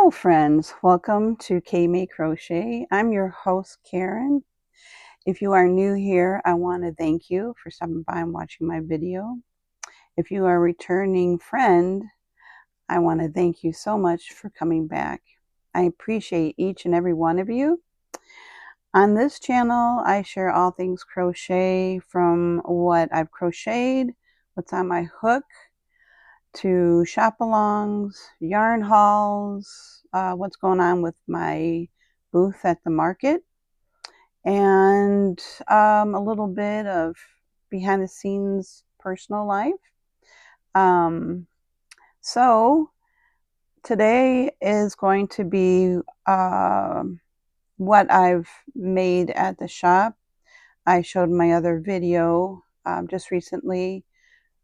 Hello friends, welcome to K-May Crochet. I'm your host Karen. If you are new here, I want to thank you for stopping by and watching my video. If you are a returning friend, I want to thank you so much for coming back. I appreciate each and every one of you. On this channel, I share all things crochet, from what I've crocheted, what's on my hook, to shop-alongs, yarn hauls, what's going on with my booth at the market, and a little bit of behind-the-scenes personal life. So today is going to be what I've made at the shop. I showed my other video just recently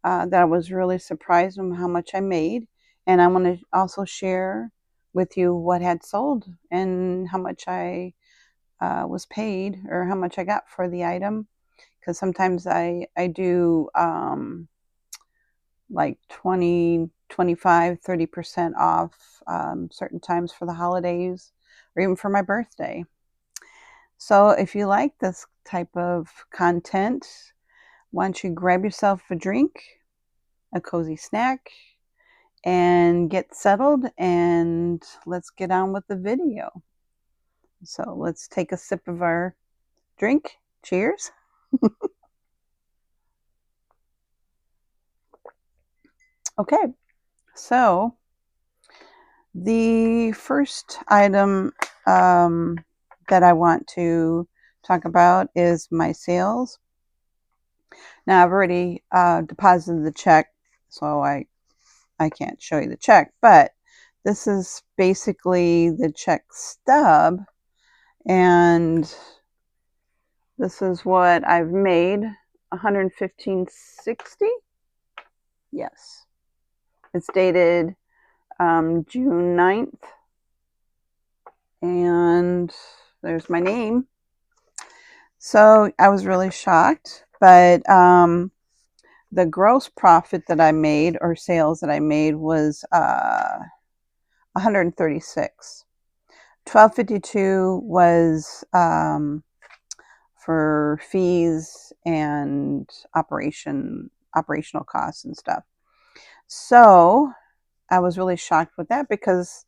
that I was really surprised on how much I made. And I want to also share with you what had sold and how much I was paid, or how much I got for the item. Because sometimes I do like 20, 25, 30% off certain times for the holidays or even for my birthday. So if you like this type of content, why don't you grab yourself a drink, a cozy snack, and get settled, and let's get on with the video. So let's take a sip of our drink. Cheers. Okay, so the first item that I want to talk about is my sales. Now I've already deposited the check, so I can't show you the check, but this is basically the check stub, and this is what I've made. $115.60. Yes, it's dated June 9th, and there's my name. So I was really shocked, but the gross profit that I made, or sales that I made, was $136. $12.52 was for fees and operational costs and stuff. So I was really shocked with that, because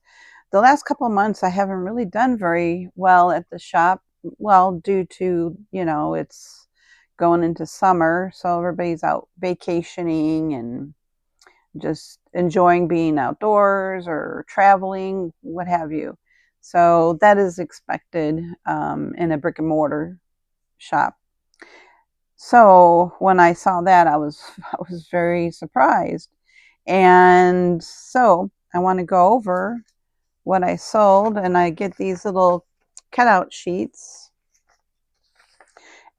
the last couple of months I haven't really done very well at the shop. Well, due to, it's going into summer, so everybody's out vacationing and just enjoying being outdoors or traveling, what have you. So that is expected in a brick and mortar shop. So when I saw that, I was very surprised. And so I want to go over what I sold, and I get these little cutout sheets,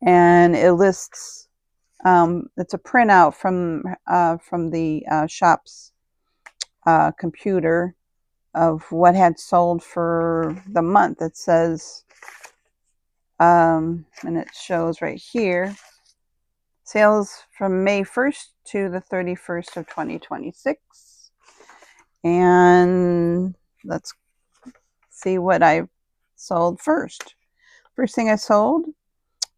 and it lists, it's a printout from the shop's computer of what had sold for the month. It says, and it shows right here, sales from May 1st to the 31st of 2026. And let's see what I sold first. First thing I sold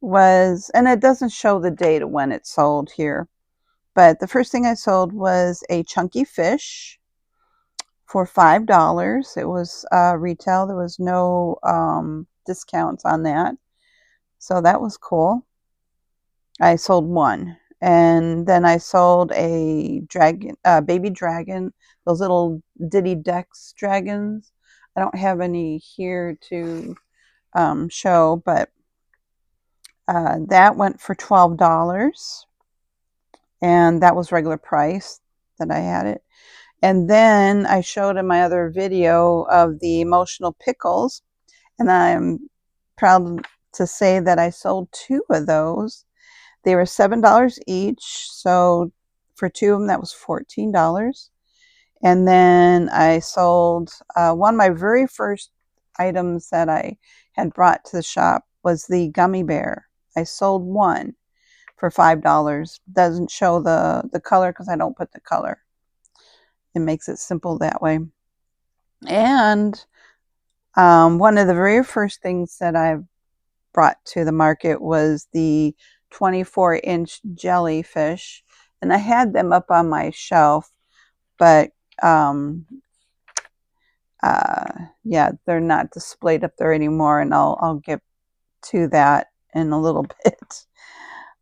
was, and it doesn't show the date of when it sold here, but the first thing I sold was a chunky fish for $5. It was retail. There was no discounts on that. So that was cool. I sold one. And then I sold a dragon, baby dragon, those little Diddy Dex dragons. I don't have any here to show, but that went for $12. And that was regular price that I had it. And then I showed in my other video of the emotional pickles, and I'm proud to say that I sold two of those. They were $7 each, so for two of them that was $14. And then I sold one of my very first items that I had brought to the shop was the gummy bear. I sold one for $5. Doesn't show the color because I don't put the color. It makes it simple that way. And One of the very first things that I brought to the market was the 24-inch jellyfish, and I had them up on my shelf, but yeah, they're not displayed up there anymore, and I'll get to that in a little bit.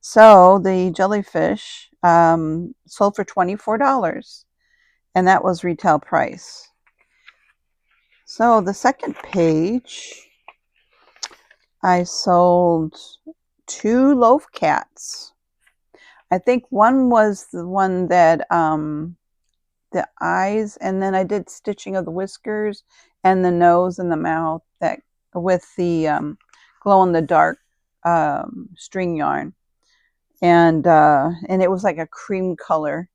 So the jellyfish sold for $24, and that was retail price. So the second page, I sold 2 loaf cats. I think one was the one that the eyes, and then I did stitching of the whiskers and the nose and the mouth that with the glow in the dark string yarn, and it was like a cream color,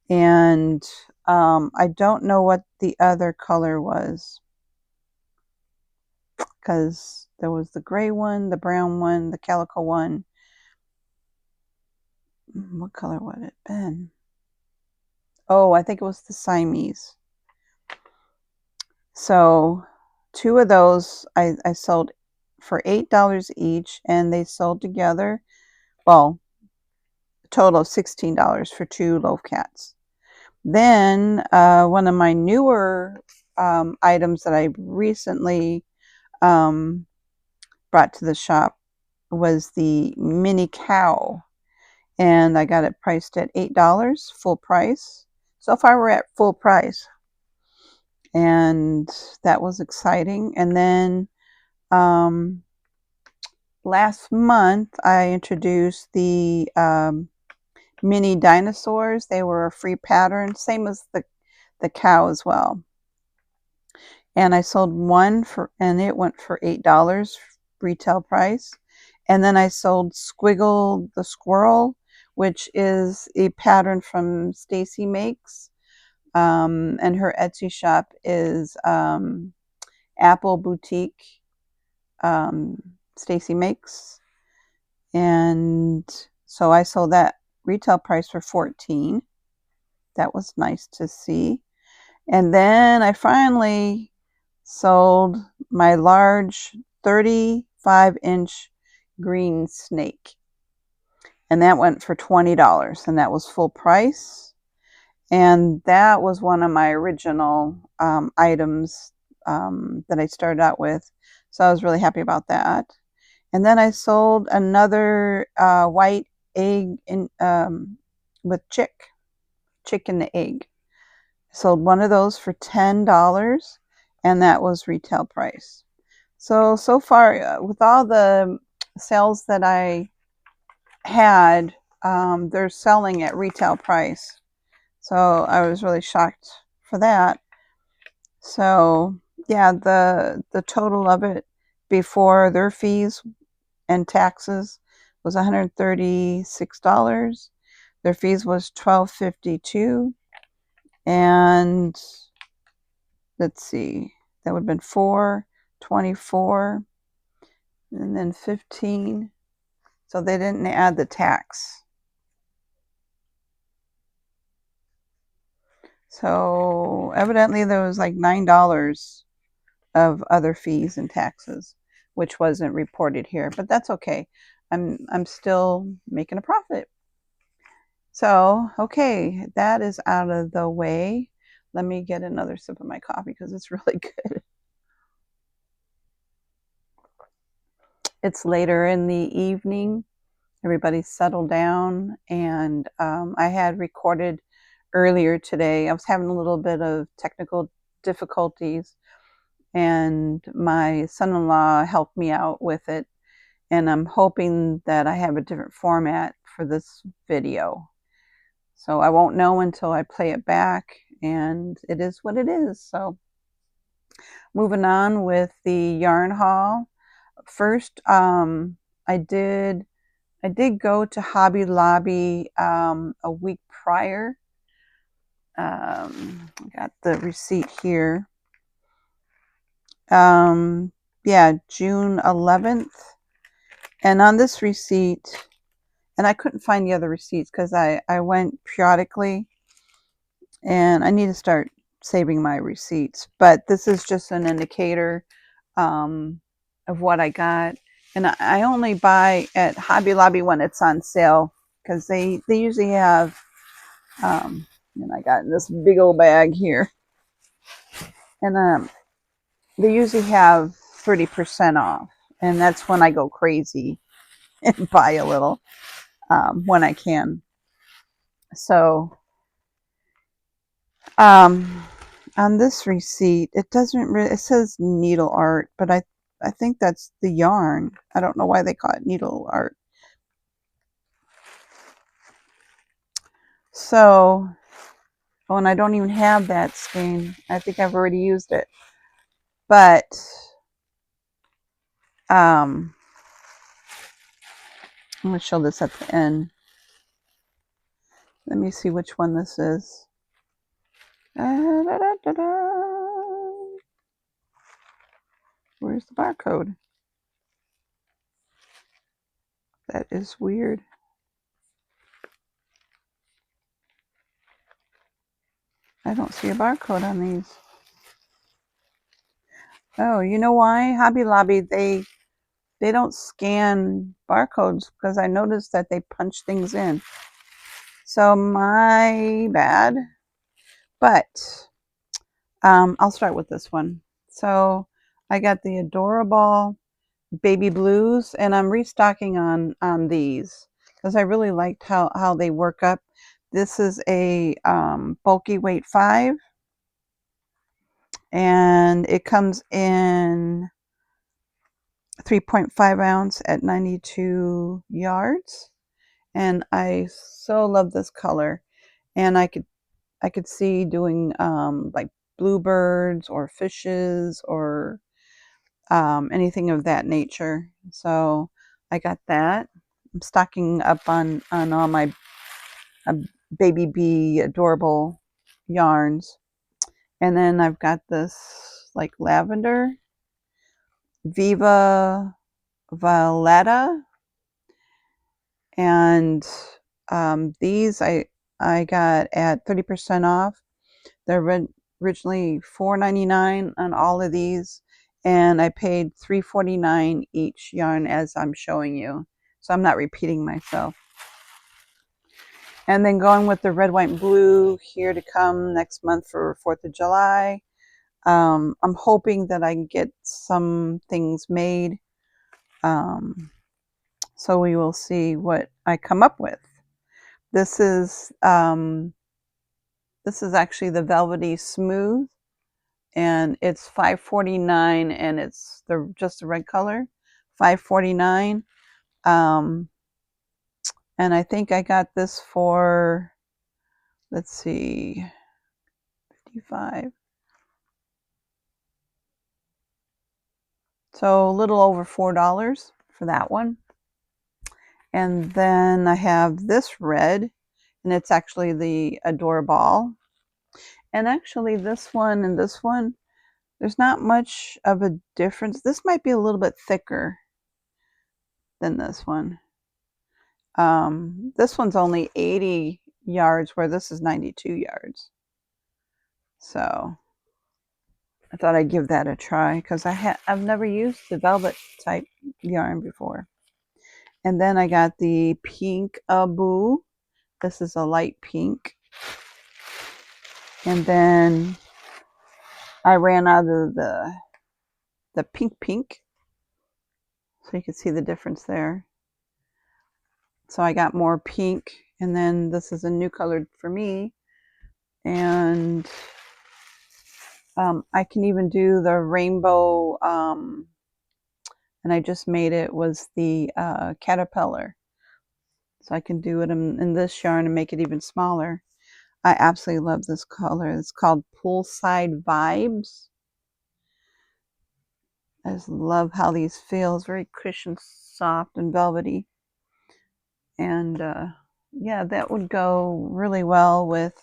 and I don't know what the other color was, because there was the gray one, the brown one, the calico one. What color would it have been? Oh, I think it was the Siamese. So 2 of those I sold for $8 each, and they sold together, well, a total of $16 for 2 loaf cats. Then one of my newer items that I recently brought to the shop was the mini cow, and I got it priced at $8, full price. So far we're at full price, and that was exciting. And then last month I introduced the mini dinosaurs. They were a free pattern, same as the cow as well. And I sold one and it went for $8 retail price. And then I sold Squiggle the Squirrel, which is a pattern from Stacy Makes. And her Etsy shop is Apple Boutique Stacy Makes. And so I sold that retail price for $14. That was nice to see. And then I finally sold my large 35-inch green snake, and that went for $20, and that was full price. And that was one of my original items that I started out with, so I was really happy about that. And then I sold another white egg with chicken egg. Sold one of those for $10, and that was retail price. So far, with all the sales that I had, they're selling at retail price. So I was really shocked for that. So yeah, the total of it before their fees and taxes was $136. Their fees was $12.52, and let's see, that would have been $4.24, and then $15. So they didn't add the tax. So evidently there was like $9 of other fees and taxes, which wasn't reported here, but that's okay. I'm still making a profit. So, okay, that is out of the way. Let me get another sip of my coffee because it's really good. It's later in the evening. Everybody's settled down, and I had recorded earlier today. I was having a little bit of technical difficulties, and my son-in-law helped me out with it, and I'm hoping that I have a different format for this video. So I won't know until I play it back, and it is what it is. So moving on with the yarn haul. First, I did go to Hobby Lobby a week prior. I got the receipt here. Yeah, June 11th. And on this receipt, and I couldn't find the other receipts because I went periodically, and I need to start saving my receipts. But this is just an indicator of what I got. And I only buy at Hobby Lobby when it's on sale, because they usually have, and I got in this big old bag here. And they usually have 30% off. And that's when I go crazy and buy a little when I can. So on this receipt, it doesn't really, it says needle art, but I think that's the yarn. I don't know why they call it needle art. So, oh, and I don't even have that skein. I think I've already used it. But I'm going to show this at the end. Let me see which one this is. Where's the barcode? That is weird. I don't see a barcode on these. Oh, you know why? Hobby Lobby, they don't scan barcodes, because I noticed that they punch things in. So my bad. But I'll start with this one. So I got the Adorable Baby Blues, and I'm restocking on these because I really liked how they work up. This is a bulky weight 5, and it comes in 3.5 ounce at 92 yards, and I so love this color. And I could see doing like bluebirds or fishes or anything of that nature. So I got that. I'm stocking up on all my Baby Bee Adorable yarns. And then I've got this like lavender Viva Valletta, and these I got at 30% off. They're originally $4.99 on all of these, and I paid $3.49 each yarn, as I'm showing you. So I'm not repeating myself. And then going with the red, white, and blue here to come next month for 4th of July. I'm hoping that I can get some things made. So we will see what I come up with. This is actually the Velvety Smooth, and it's $5.49, and it's just the red color, $5.49. And I think I got this for, let's see, 55. So a little over $4 for that one. And then I have this red, and it's actually the Adorable. And actually this one and this one, there's not much of a difference. This might be a little bit thicker than this one. This one's only 80 yards, where this is 92 yards. So I thought I'd give that a try, because I've never used the velvet type yarn before. And then I got the Pink Abu. This is a light pink. And then I ran out of the pink. So you can see the difference there. So I got more pink, and then this is a new color for me. And I can even do the rainbow, and I just made it, was the caterpillar. So I can do it in this yarn and make it even smaller. I absolutely love this color. It's called Poolside Vibes. I just love how these feel. It's very cushion soft and velvety. And yeah, that would go really well with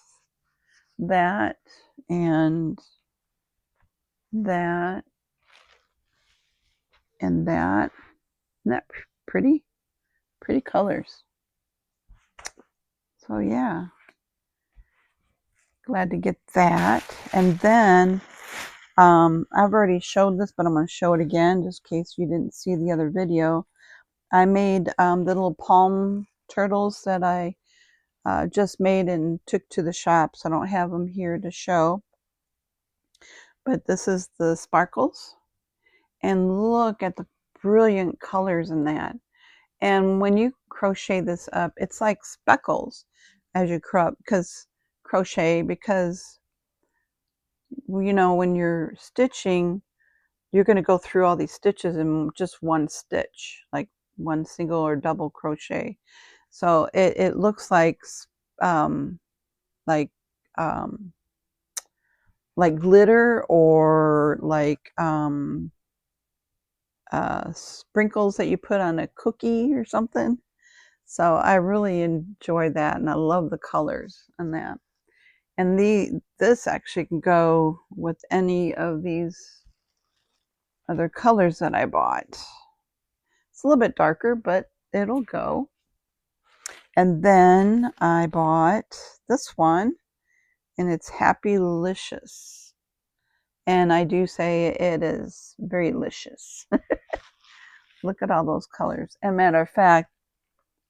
that and that and that. Isn't that pretty? Pretty colors. So yeah, glad to get that. And then I've already showed this, but I'm going to show it again just in case you didn't see the other video. I made the little palm turtles that I just made and took to the shop, so I don't have them here to show. But this is the sparkles, and look at the brilliant colors in that. And when you crochet this up, it's like speckles as you crochet, because you know when you're stitching, you're going to go through all these stitches in just one stitch, like one single or double crochet. So it looks um, like um, like glitter, or like sprinkles that you put on a cookie or something. So I really enjoy that, and I love the colors on that. And this actually can go with any of these other colors that I bought. It's a little bit darker, but it'll go. And then I bought this one, and it's Happy-licious. And I do say it is very licious. Look at all those colors. And matter of fact,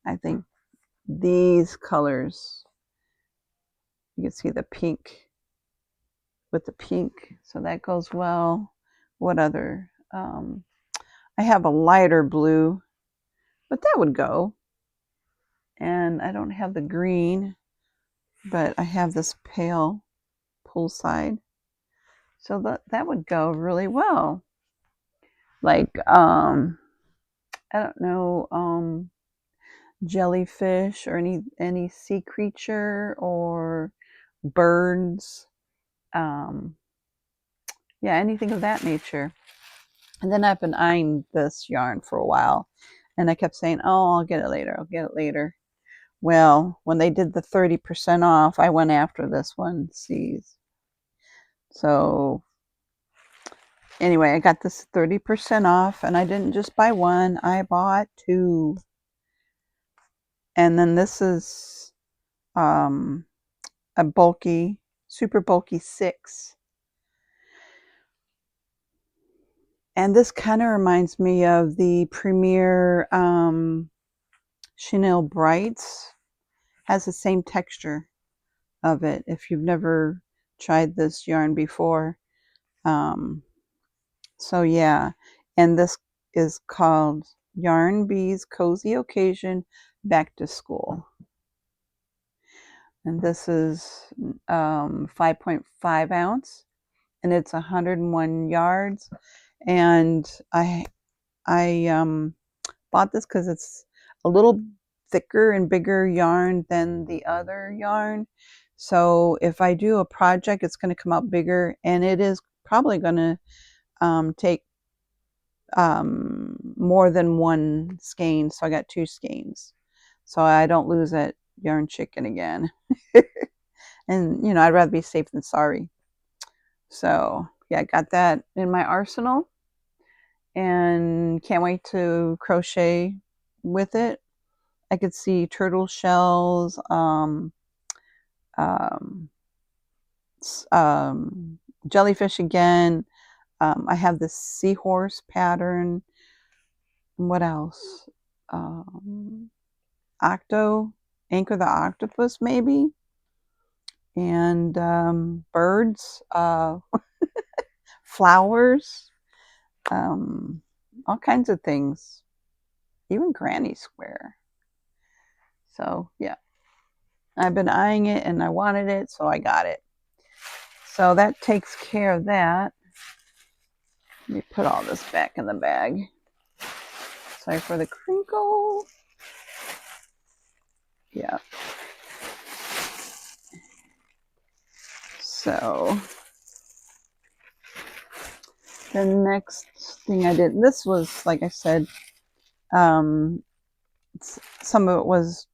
I think these colors, you can see the pink with the pink, so that goes well. What other? I have a lighter blue, but that would go. And I don't have the green, but I have this pale poolside, so that would go really well. Like I don't know, jellyfish, or any sea creature, or birds, yeah, anything of that nature. And then I've been eyeing this yarn for a while, and I kept saying, oh, I'll get it later, I'll get it later. Well, when they did the 30% off, I went after this one. See, so anyway, I got this 30% off, and I didn't just buy one, I bought two. And then this is a bulky, super bulky 6. And this kind of reminds me of the Premier Chenille Brights. Has the same texture of it, if you've never tried this yarn before. So yeah, and this is called Yarn Bees Cozy Occasion Back to School. And this is 5.5 ounce, and it's 101 yards. And I bought this because it's a little thicker and bigger yarn than the other yarn. So if I do a project, it's going to come out bigger, and it is probably going to take more than one skein. So I got 2 skeins, so I don't lose that yarn chicken again. And you know, I'd rather be safe than sorry. So yeah, I got that in my arsenal, and can't wait to crochet with it. I could see turtle shells, jellyfish again. I have this seahorse pattern. What else? Anchor the Octopus, maybe. And birds, flowers, all kinds of things. Even Granny Square. So yeah, I've been eyeing it, and I wanted it, so I got it. So that takes care of that. Let me put all this back in the bag. Sorry for the crinkle. Yeah. So the next thing I did, this was, like I said, some of it was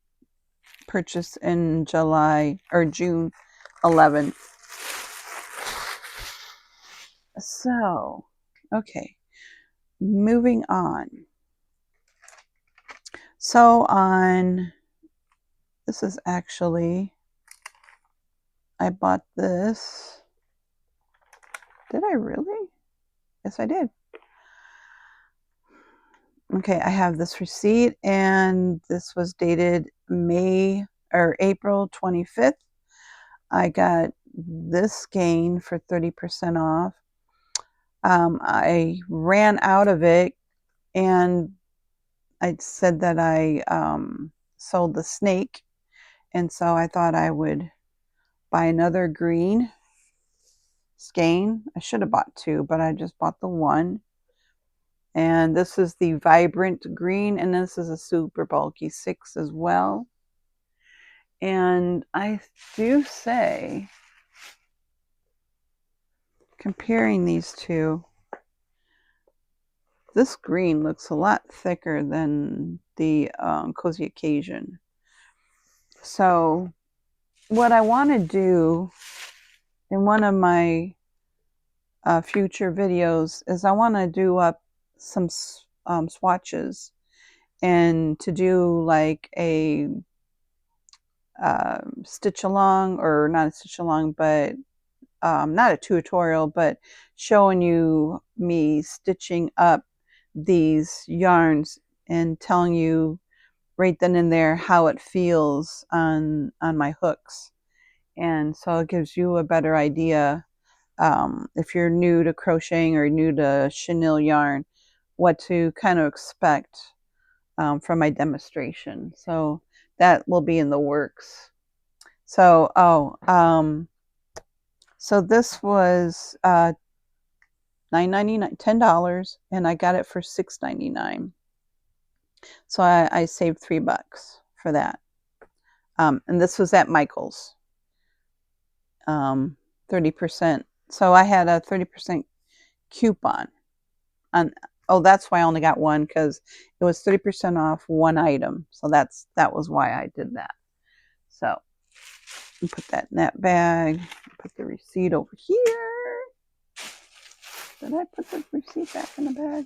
purchased in July or June 11th. So, okay, moving on. So this is actually, I bought this Did I really? Yes, I did. Okay, I have this receipt, and this was dated April 25th. I got this skein for 30% off. I ran out of it, and I said that I sold the snake, and so I thought I would buy another green skein. I should have bought two, but I just bought the one. And this is the vibrant green, and this is a super bulky 6 as well. And I do say, comparing these two, this green looks a lot thicker than the Cozy Occasion. So what I want to do in one of my future videos is I want to do up some swatches, and to do like a stitch along, or not a stitch along, but not a tutorial, but showing you me stitching up these yarns and telling you right then and there how it feels on my hooks. And so it gives you a better idea, if you're new to crocheting or new to chenille yarn, what to kind of expect from my demonstration. So that will be in the works. So, so this was $9.99, $10, and I got it for $6.99. So I saved $3 for that. And this was at Michael's. 30%. So I had a 30% coupon on. Oh, that's why I only got one, because it was 30% off one item. So that was why I did that. So put that in that bag. Put the receipt over here. Did I put the receipt back in the bag?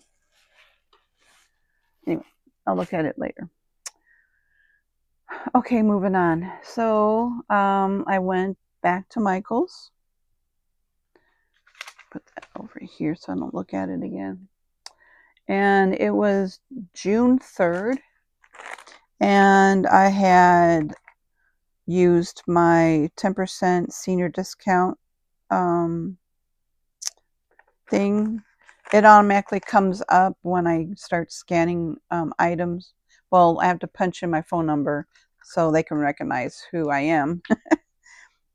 Anyway, I'll look at it later. Okay, moving on. So I went back to Michael's. Put that over here so I don't look at it again. And it was June 3rd, and I had used my 10% senior discount thing. It automatically comes up when I start scanning items. Well, I have to punch in my phone number so they can recognize who I am.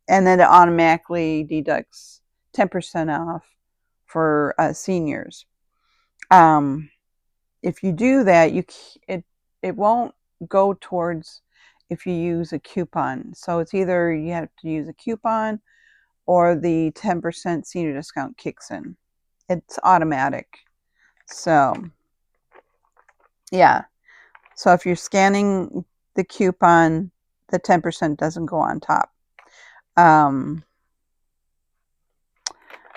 And then it automatically deducts 10% off for seniors. If you do that, it won't go towards if you use a coupon. So it's either you have to use a coupon or the 10% senior discount kicks in. It's automatic. So yeah. So if you're scanning the coupon, the 10% doesn't go on top.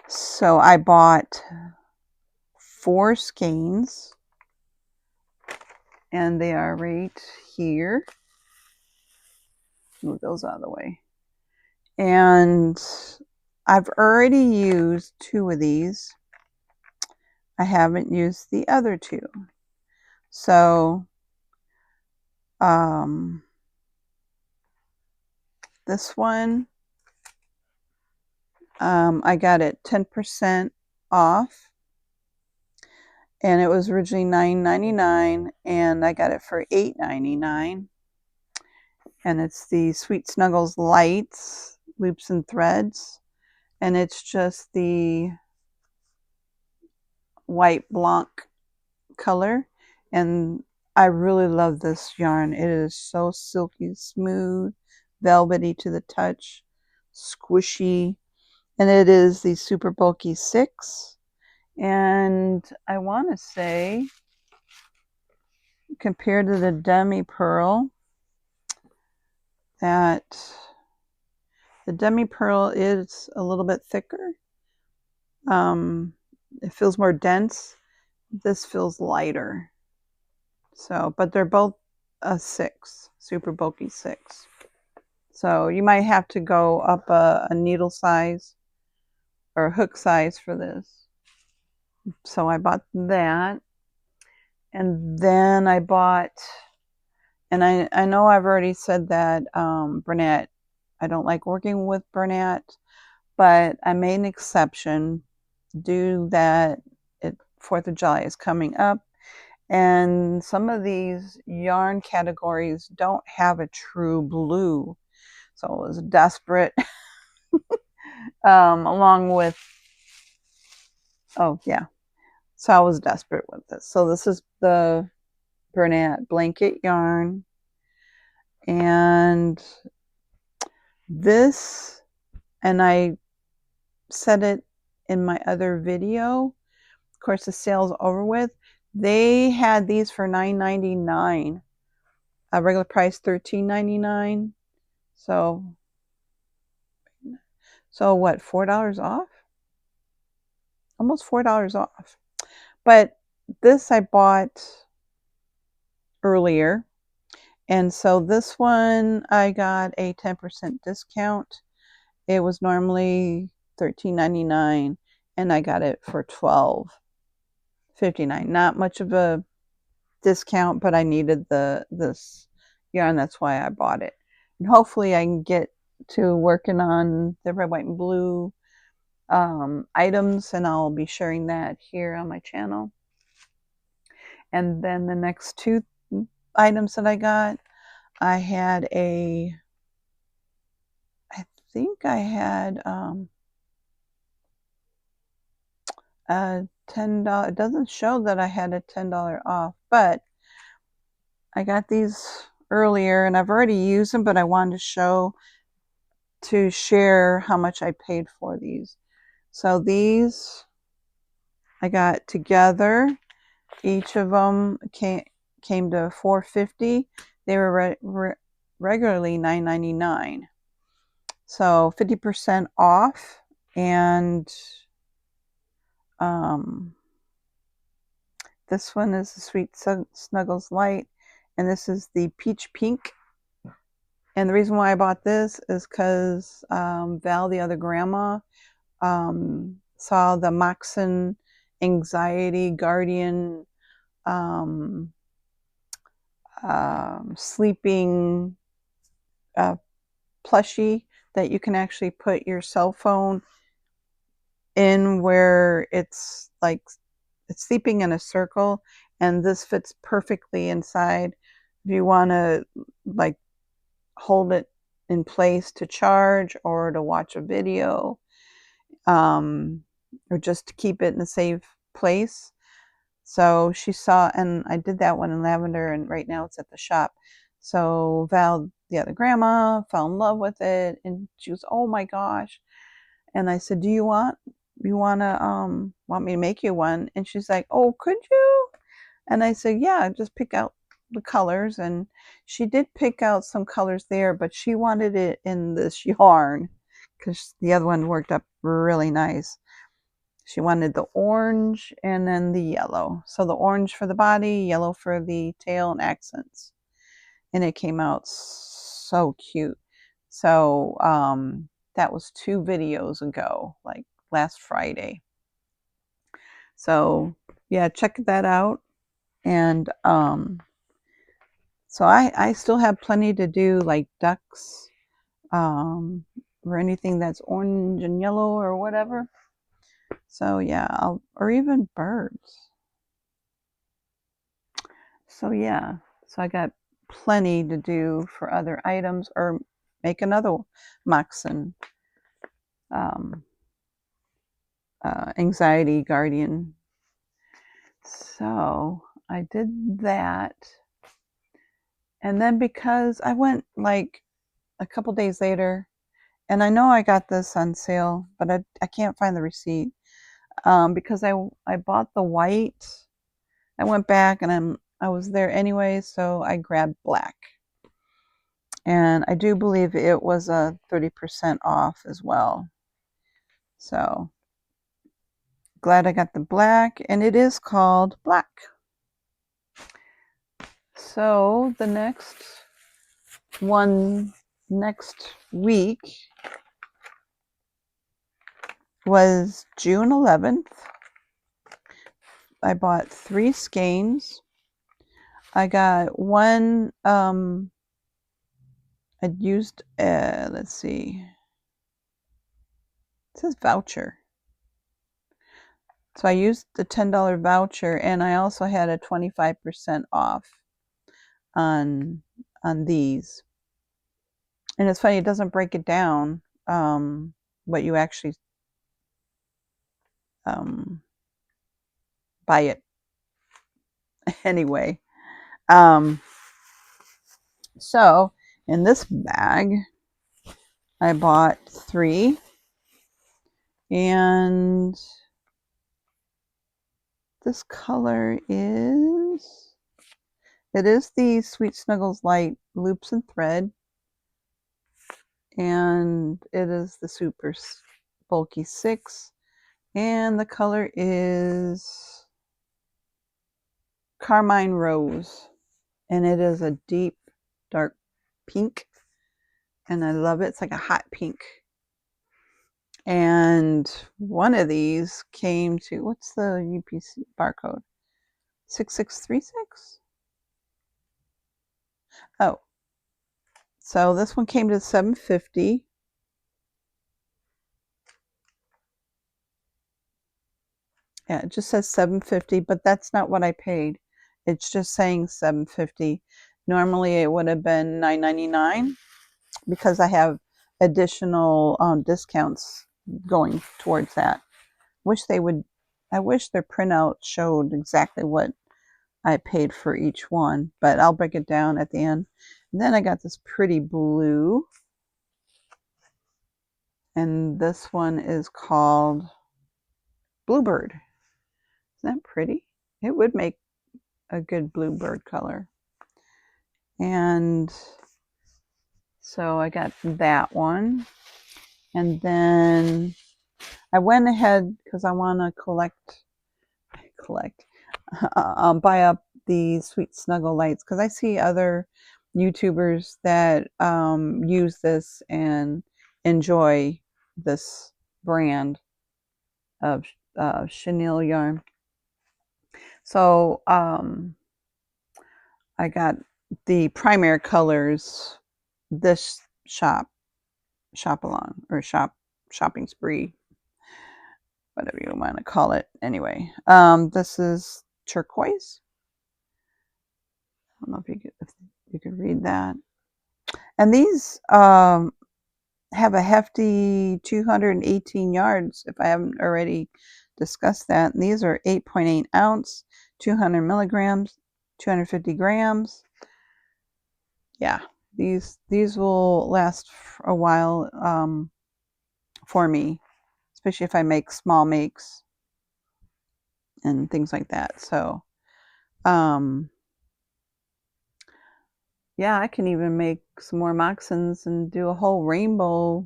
So I bought 4 skeins, and they are right here. Move those out of the way. And I've already used 2 of these. I haven't used the other 2. So this one, I got it 10% off, and it was originally $9.99, and I got it for $8.99. And it's the Sweet Snuggles Lights Loops and Threads, and it's just the white blanc color. And I really love this yarn. It is so silky smooth, velvety to the touch, squishy, and it is the super bulky 6. And I want to say, compared to the Demi Pearl, that the Demi Pearl is a little bit thicker. It feels more dense. This feels lighter. So, but they're both a 6, super bulky 6. So you might have to go up a needle size or hook size for this. So I bought that. And then I bought, and I know I've already said that Bernat, I don't like working with Bernat, but I made an exception due that 4th of July is coming up. And some of these yarn categories don't have a true blue. So I was desperate, along with, oh yeah. So I was desperate with this. So this is the Bernat blanket yarn. And this, and I said it in my other video, of course the sale's over with. They had these for $9.99. A regular price $13.99. So what, $4 off? Almost $4 off. But this I bought earlier. And so this one I got a 10% discount. It was normally $13.99 and I got it for $12.59. Not much of a discount, but I needed this yarn. That's why I bought it. And hopefully I can get to working on the red, white, and blue items, and I'll be sharing that here on my channel. And then the next two items that I got, I had I think I had a $10. It doesn't show that I had a $10 off, but I got these earlier and I've already used them, but I wanted to share how much I paid for these. So these I got together. Each of them came to $4.50. They were regularly $9.99. So 50% off. And this one is the Sweet Snuggles Light, and this is the Peach Pink. And the reason why I bought this is because Val, the other grandma, saw the Moxon Anxiety Guardian sleeping plushie that you can actually put your cell phone in, where it's like it's sleeping in a circle, and this fits perfectly inside. If you want to like hold it in place to charge or to watch a video, or just to keep it in a safe place. So she saw, and I did that one in lavender, and right now it's at the shop. So Val, the other grandma, fell in love with it, and she was, oh my gosh. And I said, do you want me to make you one? And she's like, oh, could you? And I said, yeah, just pick out the colors. And she did pick out some colors there, but she wanted it in this yarn because the other one worked up really nice. She wanted the orange and then the yellow. So the orange for the body, yellow for the tail and accents. And it came out so cute. So that was 2 videos ago, like last Friday. So yeah, check that out. And so I still have plenty to do, like ducks, or anything that's orange and yellow or whatever. So yeah, or even birds. So yeah, so I got plenty to do for other items, or make another Moxon Anxiety Guardian. So I did that. And then because I went like a couple days later, and I know I got this on sale, but I can't find the receipt, because I bought the white. I went back and I was there anyway, so I grabbed black. And I do believe it was a 30% off as well. So glad I got the black, and it is called black. So the next week, was June 11th. I bought 3 skeins. I got one, I used, let's see, it says voucher. So I used the $10 voucher, and I also had a 25% off on these. And it's funny, it doesn't break it down, what you actually buy it anyway. So in this bag, I bought 3, and this color is, it is the Sweet Snuggles Light Loops and Thread, and it is the Super Bulky 6, and the color is Carmine Rose, and it is a deep dark pink, and I love it. It's like a hot pink. And one of these came to, what's the UPC barcode? 6636? Oh, so this one came to $7.50. Yeah, it just says $7.50, but that's not what I paid. It's just saying $7.50. Normally it would have been $9.99 because I have additional discounts going towards that. I wish their printout showed exactly what I paid for each one, but I'll break it down at the end. And then I got this pretty blue, and this one is called Bluebird. Isn't that pretty? It would make a good bluebird color. And so I got that one. And then I went ahead because I want to buy up the Sweet Snuggle Lights, because I see other YouTubers that use this and enjoy this brand of chenille yarn. So I got the primary colors this shop along, or shopping spree, whatever you want to call it. Anyway, this is turquoise. I don't know if you could read that. And these have a hefty 218 yards, if I haven't already discussed that. And these are 8.8 ounce, 200 milligrams, 250 grams. Yeah, these will last a while for me, especially if I make small makes and things like that. So yeah, I can even make some more moccasins and do a whole rainbow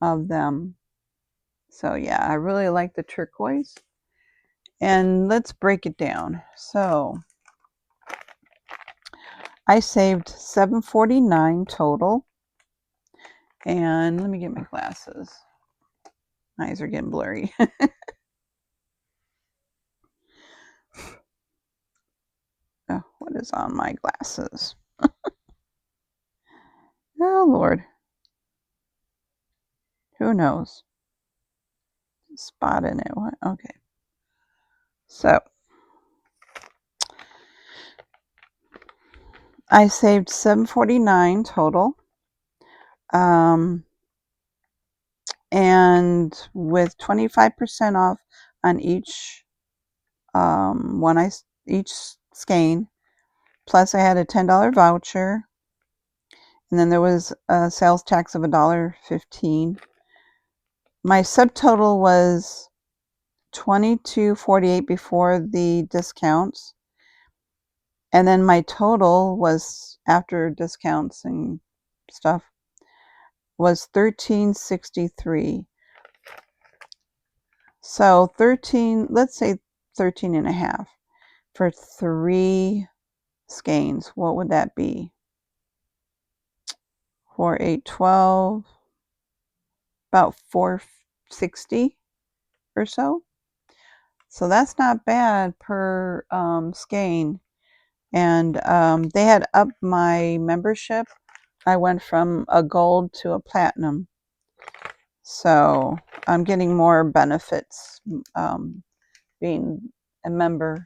of them. So yeah, I really like the turquoise. And let's break it down. So I saved $7.49 total. And let me get my glasses. My eyes are getting blurry. Oh, what is on my glasses? Oh, Lord. Who knows? Spot in it. What? Okay. So I saved $7.49 total. And with 25% off on each each skein, plus I had a $10 voucher, and then there was a sales tax of $1.15. My subtotal was $22.48 before the discounts, and then my total was, after discounts and stuff, was $13.63. So let's say 13 and a half for 3 skeins. What would that be? 4, 8, 12, about $4.60. or so. So that's not bad per skein. And they had upped my membership. I went from a gold to a platinum. So I'm getting more benefits being a member.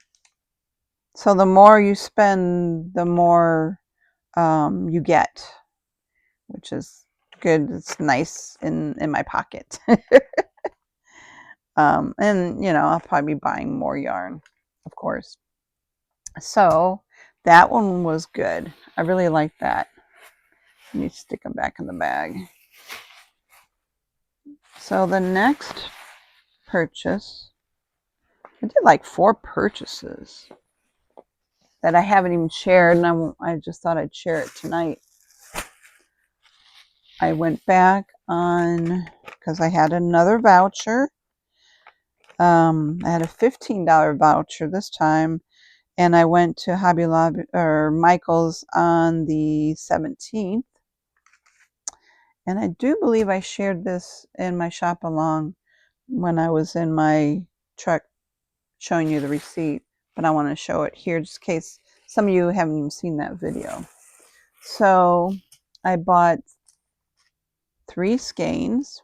So the more you spend, the more you get, which is good. It's nice in my pocket. And you know, I'll probably be buying more yarn, of course. So that one was good. I really like that. I need to stick them back in the bag. So the next purchase, I did like 4 purchases that I haven't even shared, and I just thought I'd share it tonight. I went back on, because I had another voucher. I had a $15 voucher this time, and I went to Hobby Lobby or Michael's on the 17th. And I do believe I shared this in my shop along when I was in my truck showing you the receipt, but I want to show it here just in case some of you haven't even seen that video. So I bought 3 skeins.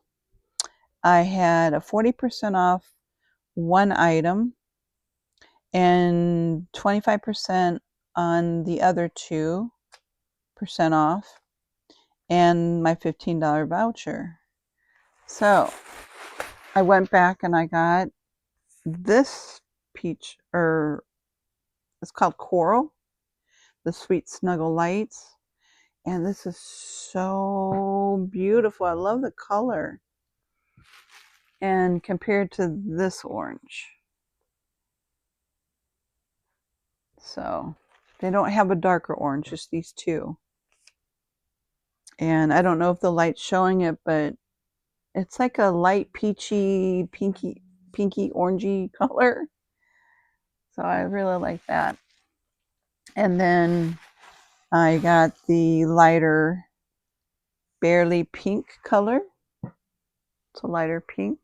I had a 40% off one item and 25% on the other 2% off, and my $15 voucher. So I went back and I got this peach, or it's called Coral, the Sweet Snuggle Lights. And this is so beautiful. I love the color. And compared to this orange. So they don't have a darker orange, just these 2. And I don't know if the light's showing it, but it's like a light peachy, pinky orangey color. So I really like that. And then I got the lighter Barely Pink color. It's a lighter pink,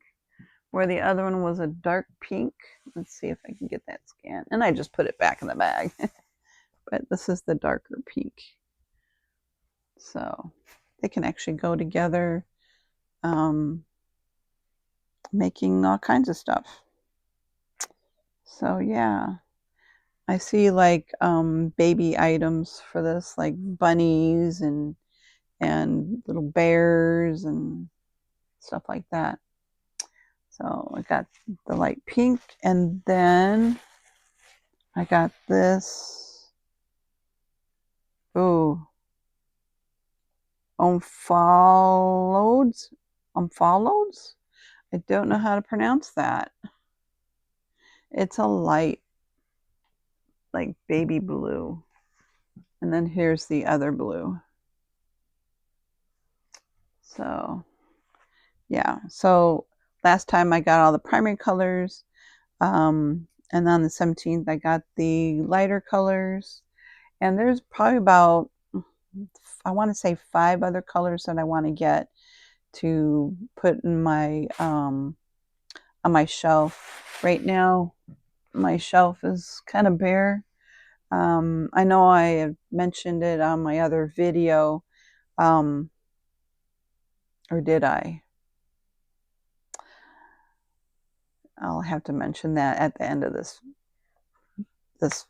where the other one was a dark pink. Let's see if I can get that scan. And I just put it back in the bag. But this is the darker pink. So they can actually go together, making all kinds of stuff. So yeah, I see like baby items for this, like bunnies and little bears and stuff like that. So I got the light pink, and then I got this. Oh, Omphalodes. I don't know how to pronounce that. It's a light, like baby blue. And then here's the other blue. So, yeah. So last time I got all the primary colors. And on the 17th, I got the lighter colors. And there's probably about, I want to say 5 other colors that I want to get to put in my, on my shelf. Right now, my shelf is kind of bare. I know I have mentioned it on my other video, or did I? I'll have to mention that at the end of this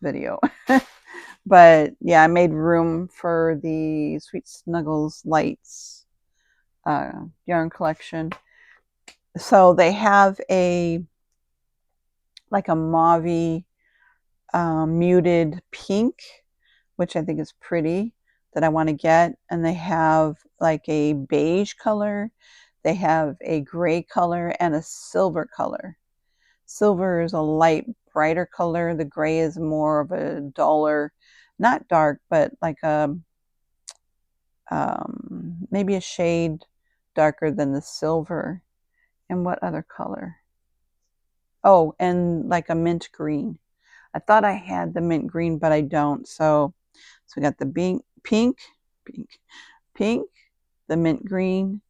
video. But yeah, I made room for the Sweet Snuggles Lights yarn collection. So they have like a mauve muted pink, which I think is pretty, that I want to get. And they have like a beige color. They have a gray color and a silver color. Silver is a light, brighter color. The gray is more of a duller, not dark, but like a maybe a shade darker than the silver. And what other color? Oh, and like a mint green. I thought I had the mint green, but I don't. So we got the pink, the mint green,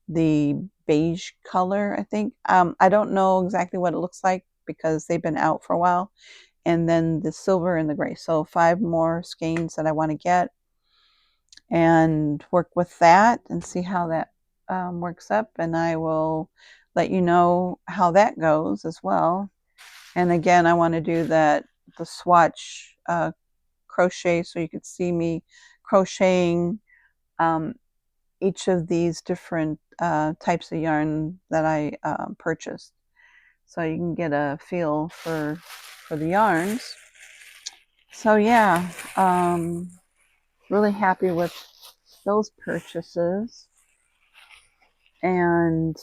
the beige color, I think. I don't know exactly what it looks like because they've been out for a while. And then the silver and the gray. So 5 more skeins that I want to get and work with that and see how that works up. And I will let you know how that goes as well. And again, I want to do the swatch crochet so you could see me crocheting each of these different types of yarn that I purchased, so you can get a feel for the yarns. So yeah, really happy with those purchases. And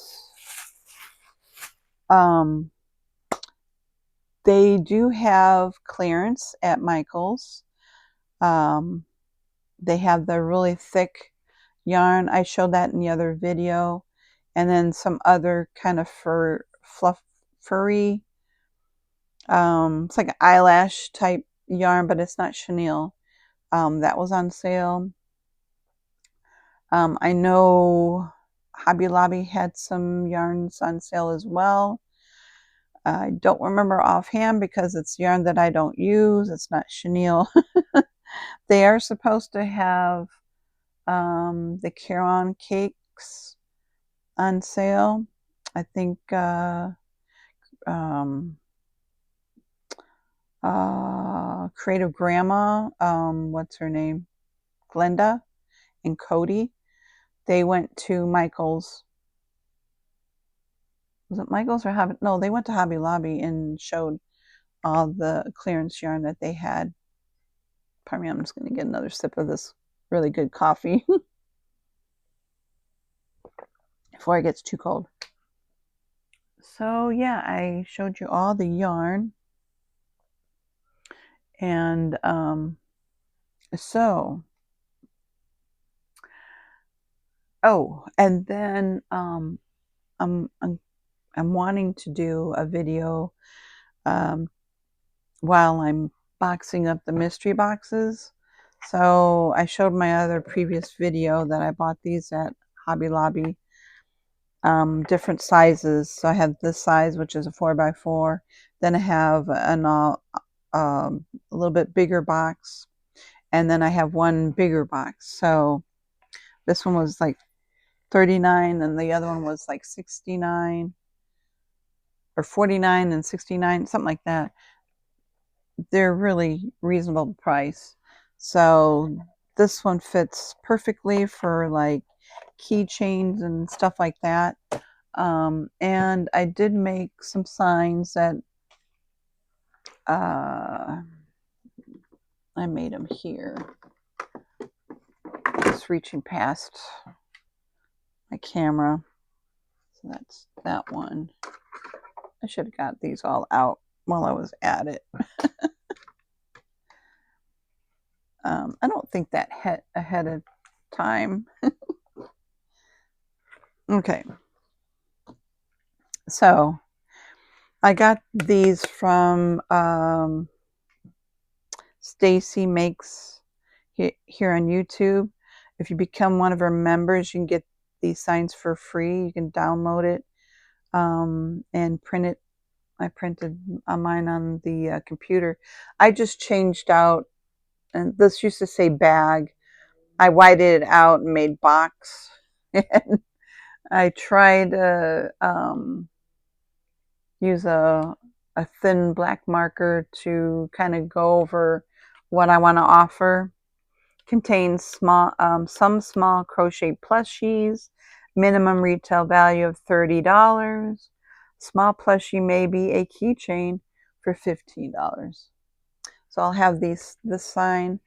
they do have clearance at Michael's. They have the really thick yarn. I showed that in the other video. And then some other kind of furry, it's like an eyelash type yarn, but it's not chenille. That was on sale. I know Hobby Lobby had some yarns on sale as well. I don't remember offhand because it's yarn that I don't use. It's not chenille. They are supposed to have the Caron cakes on sale. I think Creative Grandma, what's her name? Glenda and Cody. They went to Michael's. Was it Michael's or Hobby? No, they went to Hobby Lobby and showed all the clearance yarn that they had. Pardon me, I'm just going to get another sip of this really good coffee before it gets too cold. So yeah, I showed you all the yarn. And and then I'm wanting to do a video while I'm boxing up the mystery boxes. So I showed my other previous video that I bought these at Hobby Lobby, different sizes. So I have this size, which is a 4x4. Then I have a little bit bigger box, and then I have one bigger box. So this one was like $39 and the other one was like $69 or $49 and $69, something like that. They're really reasonable price. So this one fits perfectly for like keychains and stuff like that. And I did make some signs that I made them here. Just reaching past my camera. So that's that one. I should have got these all out while I was at it. I don't think that ahead of time. Okay. So I got these from Stacy Makes here on YouTube. If you become one of her members, you can get these signs for free. You can download it and print it. I printed mine on the computer. I just changed out, and this used to say bag. I whited it out and made box. And I tried to use a thin black marker to kind of go over what I want to offer. Contains some small crochet plushies, minimum retail value of $30. Small plushie may be a keychain for $15. So I'll have this sign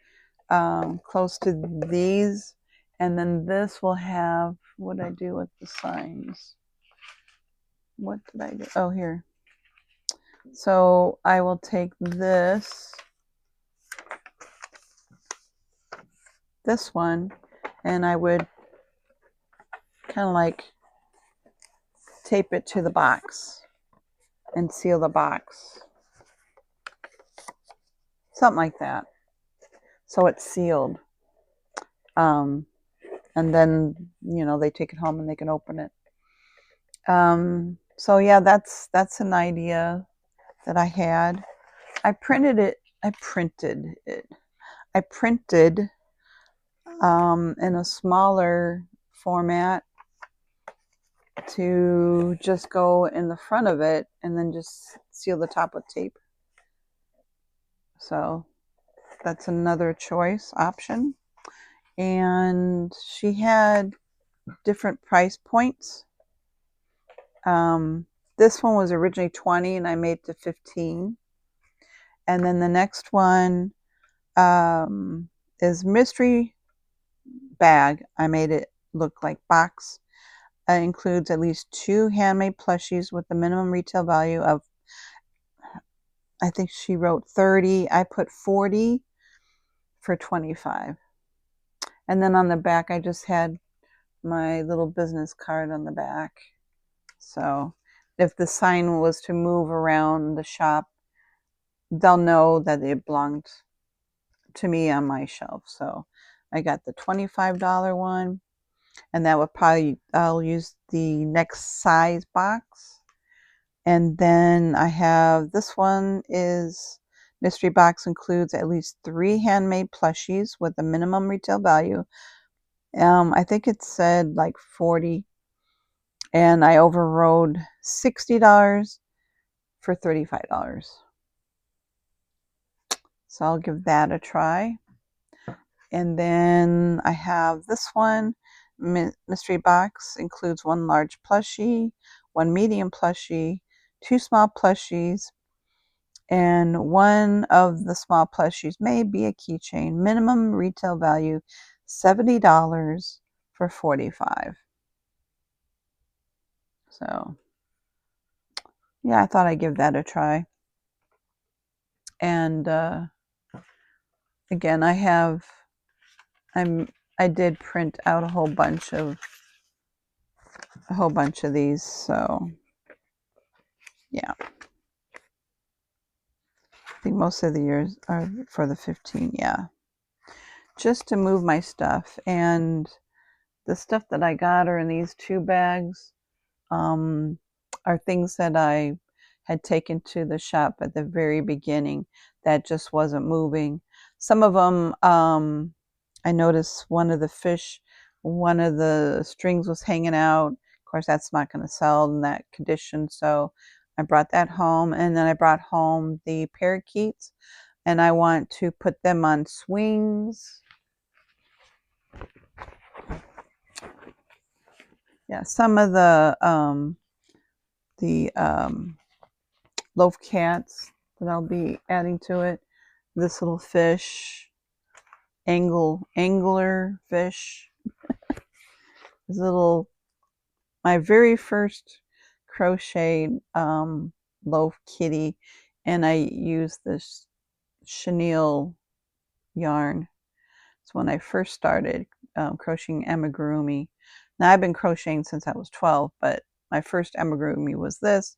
close to these, and then this will have, what did I do with the signs? What did I do? Oh, here. So I will take this one, and I would kind of like tape it to the box and seal the box. Something like that. So it's sealed. And then, you know, they take it home and they can open it. So yeah, that's an idea that I had. I printed it in a smaller format to just go in the front of it and then just seal the top with tape. So that's another choice option. And she had different price points. This one was originally $20 and I made it to $15. And then the next one is mystery bag. I made it look like box. It includes at least 2 handmade plushies with a minimum retail value of, I think she wrote 30. I put 40 for 25. And then on the back, I just had my little business card on the back. So if the sign was to move around the shop, they'll know that it belonged to me on my shelf. So I got the $25 one, and that would probably, I'll use the next size box. And then I have, this one is mystery box, includes at least 3 handmade plushies with a minimum retail value. I think it said like 40, and I overrode $60 for $35. So I'll give that a try. And then I have this one, mystery box, includes 1 large plushie, 1 medium plushie, 2 small plushies, and one of the small plushies may be a keychain. Minimum retail value $70 for $45. So yeah, I thought I'd give that a try. And again, I did print out a whole bunch of these. So yeah, I think most of the years are for the 15. Yeah, just to move my stuff. And the stuff that I got are in these 2 bags. Are things that I had taken to the shop at the very beginning that just wasn't moving. Some of them, I noticed one of the strings was hanging out. Of course, that's not going to sell in that condition, so I brought that home. And then I brought home the parakeets, and I want to put them on swings. Yeah, some of the loaf cats that I'll be adding to it. This little fish, angler fish. This little, my very first crocheted loaf kitty, and I used this chenille yarn. It's when I first started crocheting amigurumi. Now I've been crocheting since I was 12, but my first amigurumi was this,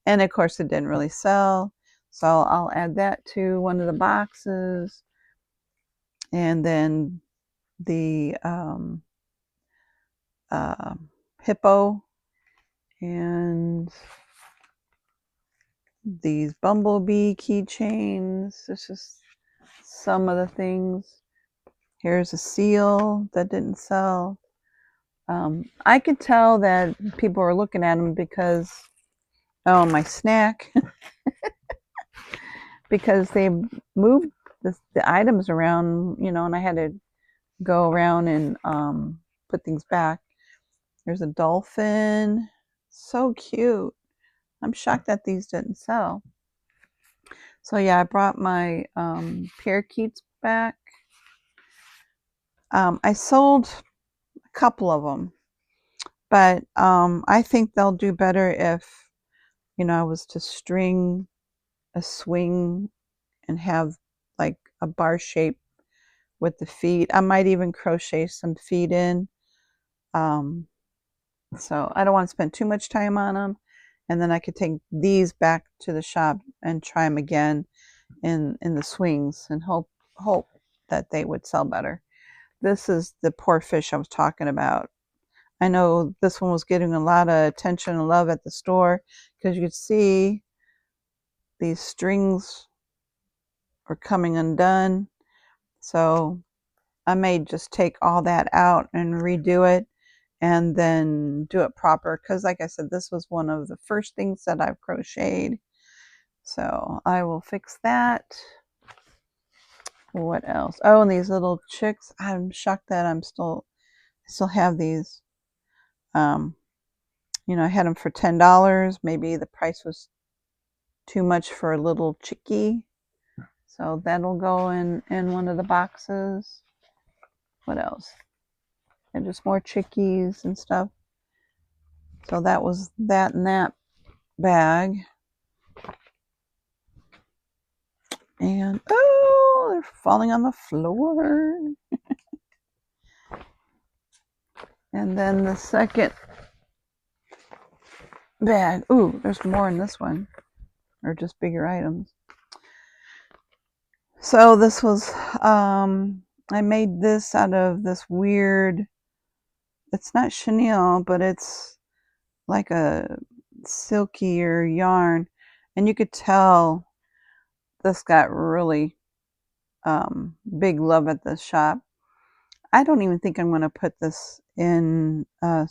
and of course it didn't really sell, so I'll add that to one of the boxes. And then the hippo, and these bumblebee keychains. This is some of the things. Here's a seal that didn't sell. I could tell that people were looking at them because, oh, my snack, because they moved the items around, and I had to go around and put things back. There's a dolphin. So cute. I'm shocked that these didn't sell. So yeah, I brought my parakeets back. I sold a couple of them, but I think they'll do better if, I was to string a swing and have like a bar shape with the feet. I might even crochet some feet in. So I don't want to spend too much time on them. And then I could take these back to the shop and try them again in the swings and hope that they would sell better. This is the poor fish I was talking about. I know this one was getting a lot of attention and love at the store because you could see these strings are coming undone. So I may just take all that out and redo it and then do it proper because, like I said, this was one of the first things that I've crocheted. So I will fix that. What else? Oh, and these little chicks. I'm shocked that I still have these. I had them for $10. Maybe the price was too much for a little chickie. So that'll go in one of the boxes. What else? And just more chickies and stuff. So that was that in that bag. And oh, they're falling on the floor. And then the second bag. Ooh, there's more in this one. Or just bigger items. So this was, I made this out of this weird, it's not chenille, but it's like a silkier yarn. And you could tell this got really big love at the shop. I don't even think I'm going to put this in the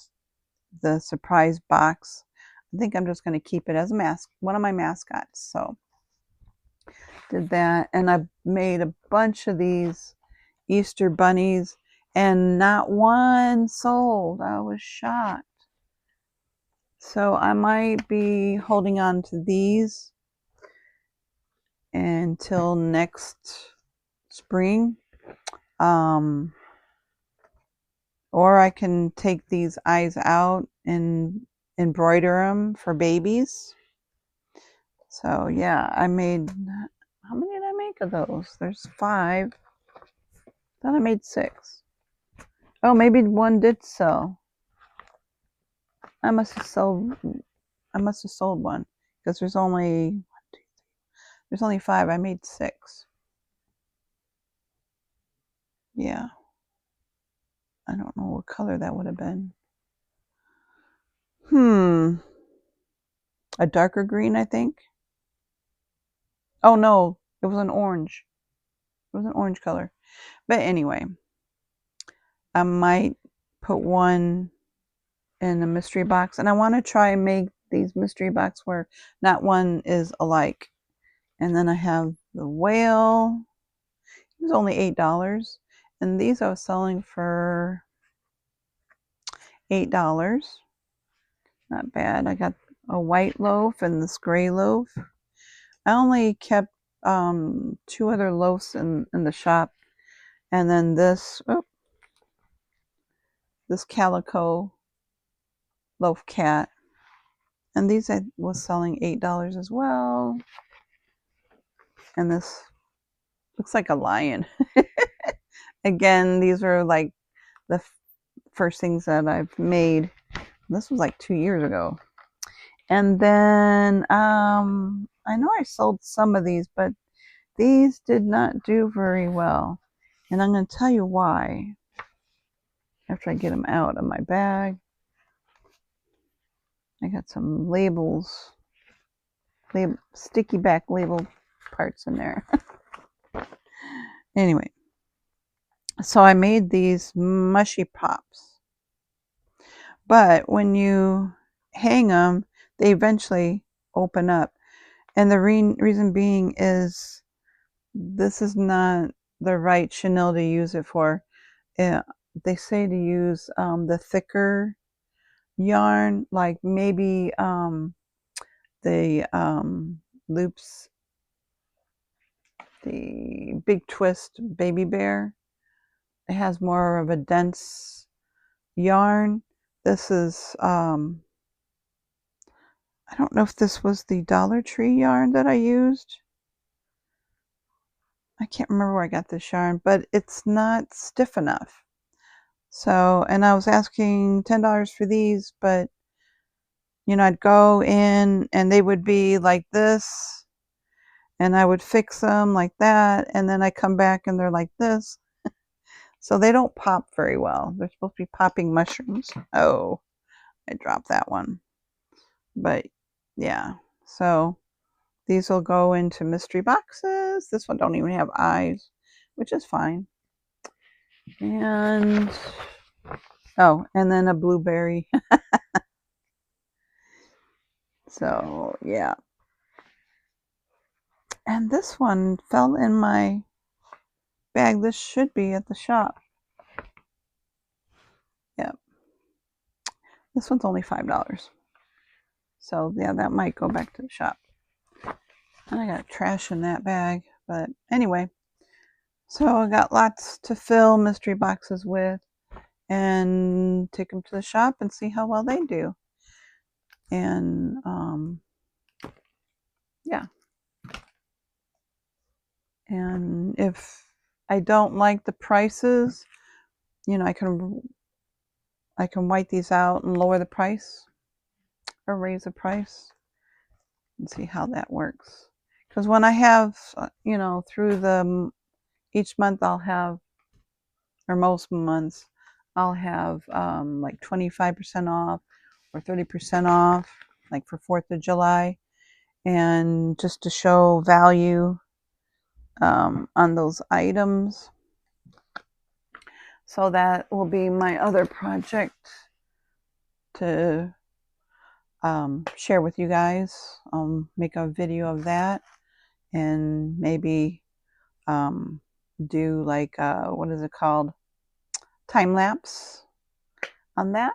surprise box. I think I'm just going to keep it as a one of my mascots. So did that, and I made a bunch of these Easter bunnies, and not one sold. I was shocked. So I might be holding on to these until next spring. Or I can take these eyes out and embroider them for babies. So yeah, I made, how many did I make of those? There's 5. Then I made 6. Oh, maybe one did sell. I must have sold one because there's only 5. I made 6. Yeah. I don't know what color that would have been. A darker green, I think. Oh no, it was an orange. It was an orange color. But anyway, I might put one in a mystery box, and I want to try and make these mystery box where not one is alike. And then I have the whale. It was only $8, and these I was selling for $8. Not bad. I got a white loaf and this gray loaf. I only kept 2 other loaves in the shop, and then this calico loaf cat, and these I was selling $8 as well. And this looks like a lion. Again, these are like the first things that I've made. This was like 2 years ago. And then I know I sold some of these, but these did not do very well. And I'm going to tell you why after I get them out of my bag. I got some labels, sticky back label parts in there. Anyway, so I made these mushy pops. But when you hang them, they eventually open up. And the reason being is this is not the right chenille to use it for. They say to use the thicker yarn, like maybe the loops, the Big Twist Baby Bear. It has more of a dense yarn. This is I don't know if this was the Dollar Tree yarn that I used. I can't remember where I got this yarn, but it's not stiff enough. So, and I was asking $10 for these, but I'd go in and they would be like this, and I would fix them like that, and then I come back and they're like this. So they don't pop very well. They're supposed to be popping mushrooms. Oh, I dropped that one. But yeah, so these will go into mystery boxes. This one don't even have eyes, which is fine. And oh, and then a blueberry. So yeah. And this one fell in my bag. This should be at the shop. Yep. This one's only $5. So yeah, that might go back to the shop. And I got trash in that bag. But anyway, so I got lots to fill mystery boxes with and take them to the shop and see how well they do. And yeah. And if I don't like the prices, you know, I can white these out and lower the price or raise the price and see how that works. Because when I have, you know, through the each month I'll have, or most months, I'll have like 25% off or 30% off, like for 4th of July, and just to show value on those items. So that will be my other project to share with you guys. Make a video of that and maybe do like, what is it called? Time lapse on that.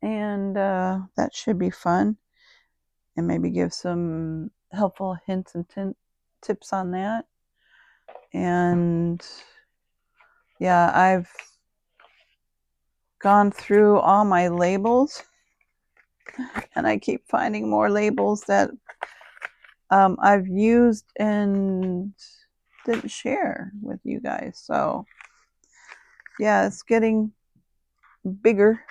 And that should be fun. And maybe give some helpful hints and tips on that. And yeah, I've gone through all my labels and I keep finding more labels that I've used and didn't share with you guys. So yeah, it's getting bigger.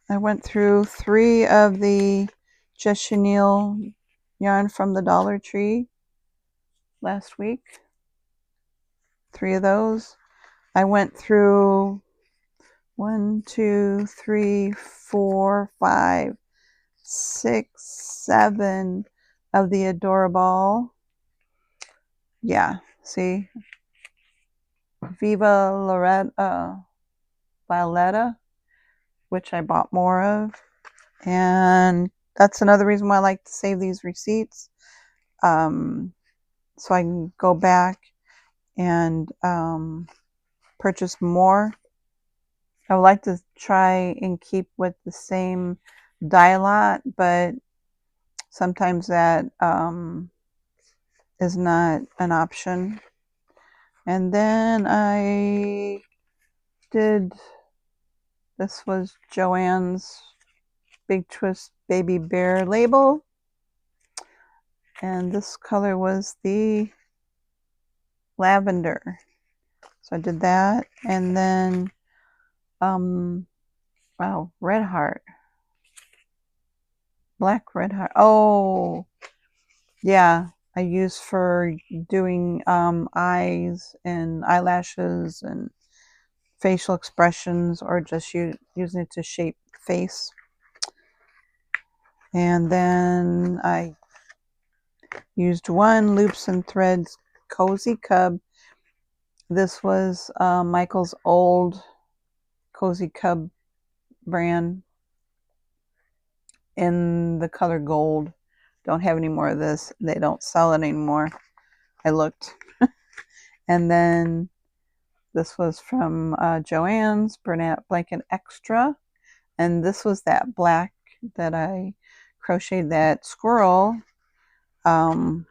I went through 3 of the Just Chenille yarn from the Dollar Tree last week. 3 of those. I went through 1, 2, 3, 4, 5, 6, 7 of the Adorable. Yeah, see? Viva Loretta, Violetta, which I bought more of. And that's another reason why I like to save these receipts. So I can go back and purchase more. I would like to try and keep with the same dye lot, but sometimes that is not an option. And then I did, this was Joann's Big Twist Baby Bear label. And this color was the lavender. So I did that. And then, wow, Red Heart. Black Red Heart. Oh, yeah. I use for doing eyes and eyelashes and facial expressions, or just using it to shape face. And then I used one Loops and Threads Cozy Cub. This was Michael's old Cozy Cub brand in the color gold. Don't have any more of this. They don't sell it anymore. I looked. And then this was from Joann's Bernat Blanket Extra. And this was that black that I crocheted that squirrel 2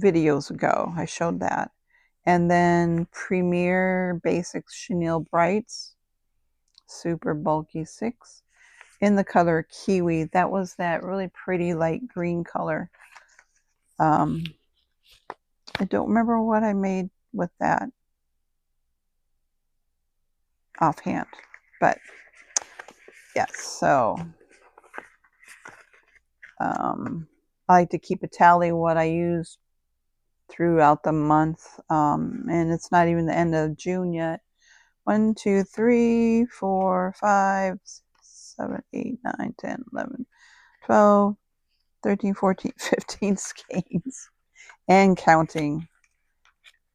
videos ago. I showed that. And then Premier Basics Chenille Brights, super bulky 6, in the color Kiwi. That was that really pretty light green color. I don't remember what I made with that offhand, but yes. So I like to keep a tally what I use throughout the month, and it's not even the end of June yet. 1, 2, 3, 4, 5, 6, 7, 8, 9, 10, 11, 12, 13, 14, 15 skeins and counting.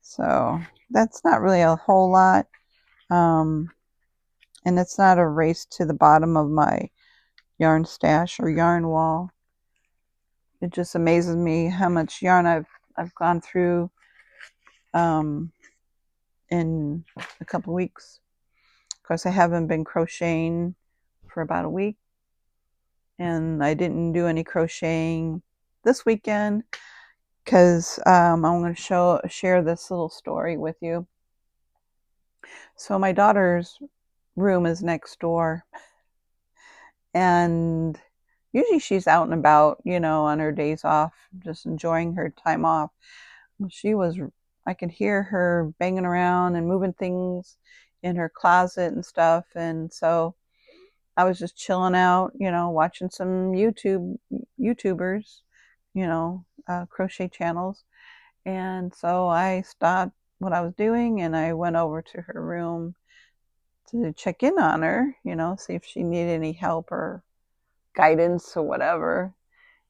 So that's not really a whole lot. And it's not a race to the bottom of my yarn stash or yarn wall. It just amazes me how much yarn I've gone through in a couple weeks. Of course, I haven't been crocheting for about a week, and I didn't do any crocheting this weekend because I'm going to share this little story with you. So my daughter's room is next door, and usually she's out and about, on her days off, just enjoying her time off. I could hear her banging around and moving things in her closet and stuff. And so I was just chilling out, watching some YouTubers, crochet channels. And so I stopped what I was doing and I went over to her room to check in on her, see if she needed any help or guidance or whatever.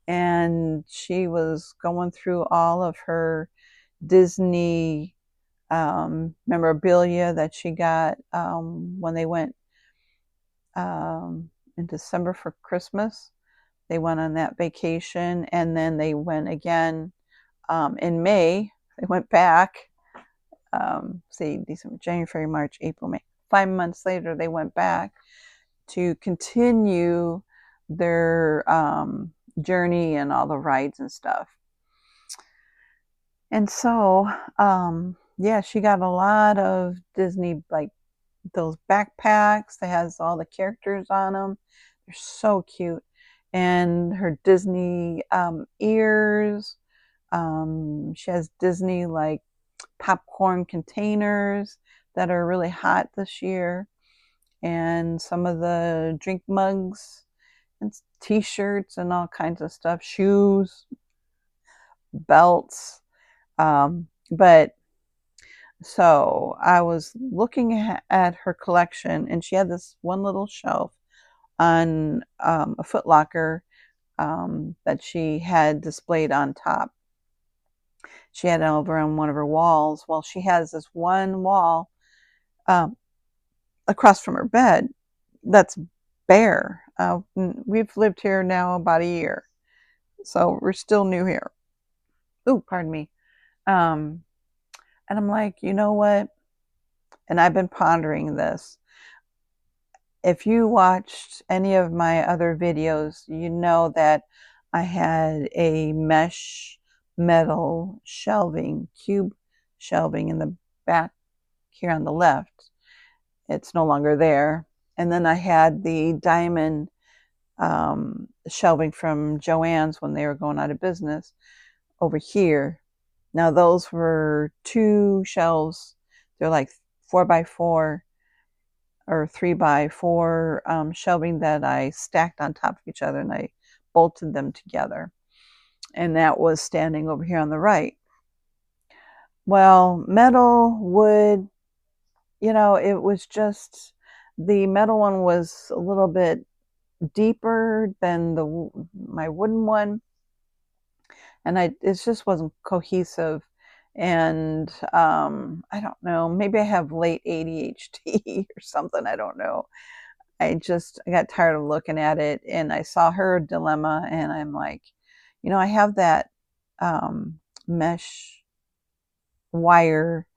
And she was going through all of her Disney memorabilia that she got when they went in December for Christmas. They went on that vacation, and then they went again in May. They went back. December, January, February, March, April, May. 5 months later, they went back to continue their journey and all the rides and stuff. And so, yeah, she got a lot of Disney, like those backpacks that has all the characters on them. They're so cute. And her Disney ears. She has Disney like popcorn containers that are really hot this year. And some of the drink mugs and t-shirts and all kinds of stuff, shoes, belts. But so I was looking at her collection, and she had this one little shelf on a Foot Locker that she had displayed on top. She had it over on one of her walls. Well, she has this one wall across from her bed that's bare. We've lived here now about a year, so we're still new here. Oh, pardon me. And I'm like, you know what? And I've been pondering this. If you watched any of my other videos, you know that I had a mesh metal shelving, cube shelving in the back here on the left. It's no longer there. And then I had the diamond shelving from Joann's when they were going out of business over here. Now those were 2 shelves. They're like 4x4 or 3x4 shelving that I stacked on top of each other, and I bolted them together. And that was standing over here on the right. Well, metal, wood, it was just, the metal one was a little bit deeper than my wooden one, and it just wasn't cohesive. And I don't know, maybe I have late ADHD or something, I don't know. I got tired of looking at it, and I saw her dilemma, and I'm like, I have that mesh wire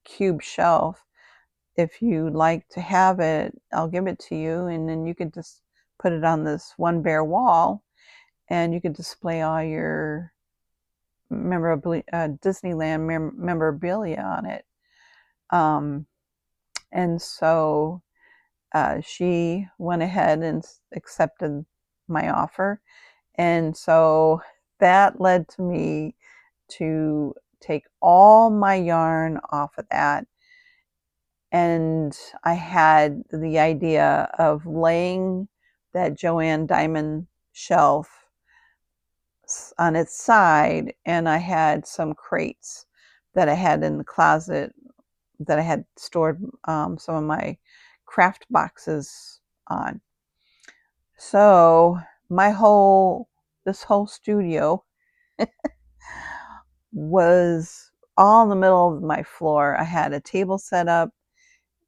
cube shelf. If you'd like to have it, I'll give it to you, and then you could just put it on this one bare wall, and you could display all your Disneyland memorabilia on it. And so she went ahead and accepted my offer. And so that led to me to take all my yarn off of that. And I had the idea of laying that Joann Diamond shelf on its side, and I had some crates that I had in the closet that I had stored some of my craft boxes on. So this whole studio was all in the middle of my floor. I had a table set up,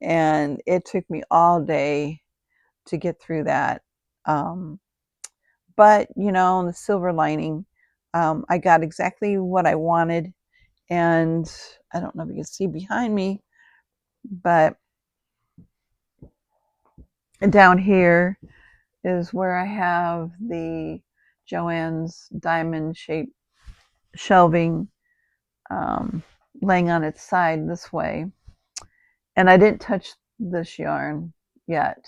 and it took me all day to get through that. But, the silver lining, I got exactly what I wanted. And I don't know if you can see behind me, but down here is where I have the Joann's diamond shaped shelving laying on its side this way. And I didn't touch this yarn yet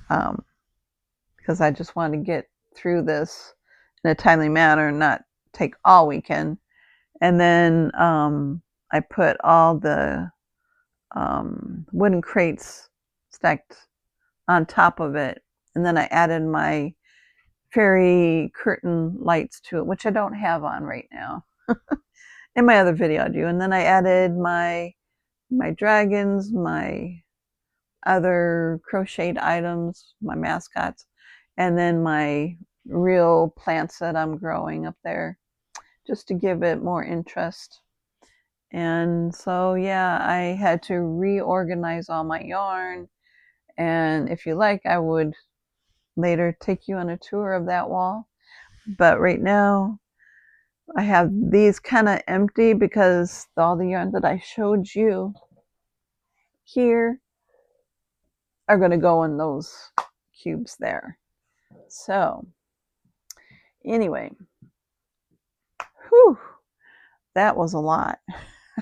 because I just wanted to get through this in a timely manner and not take all weekend. And then I put all the wooden crates stacked on top of it. And then I added my fairy curtain lights to it, which I don't have on right now. In my other video I do. And then I added my dragons, my other crocheted items, my mascots, and then my real plants that I'm growing up there, just to give it more interest. And so, yeah, I had to reorganize all my yarn. And if you like, I would later take you on a tour of that wall. But right now, I have these kind of empty because all the yarn that I showed you here are going to go in those cubes there. So, anyway, whew, that was a lot.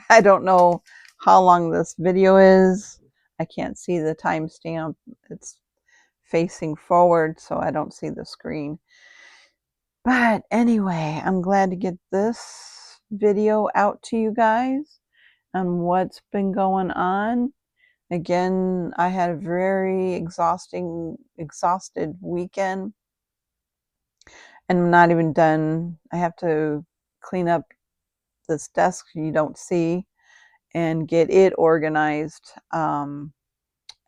I don't know how long this video is. I can't see the timestamp. It's facing forward, so I don't see the screen. But anyway, I'm glad to get this video out to you guys on what's been going on. Again, I had a very exhausted weekend, and I'm not even done. I have to clean up this desk you don't see and get it organized. And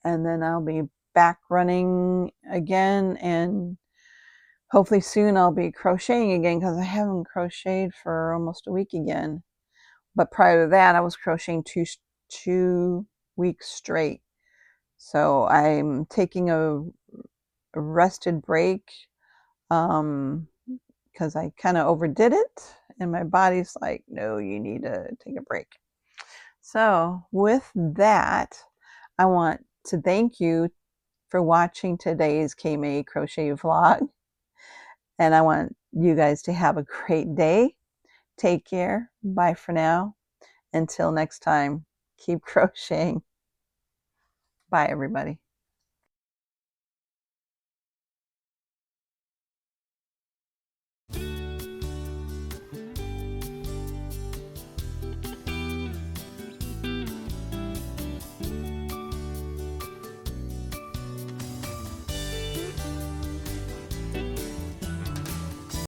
then I'll be back running again, and hopefully soon I'll be crocheting again because I haven't crocheted for almost a week again. But prior to that, I was crocheting two weeks straight. So I'm taking a rested break because I kind of overdid it, and my body's like, no, you need to take a break. So with that, I want to thank you for watching today's KMA crochet vlog, and I want you guys to have a great day. Take care. Bye for now. Until next time, keep crocheting. Bye, everybody.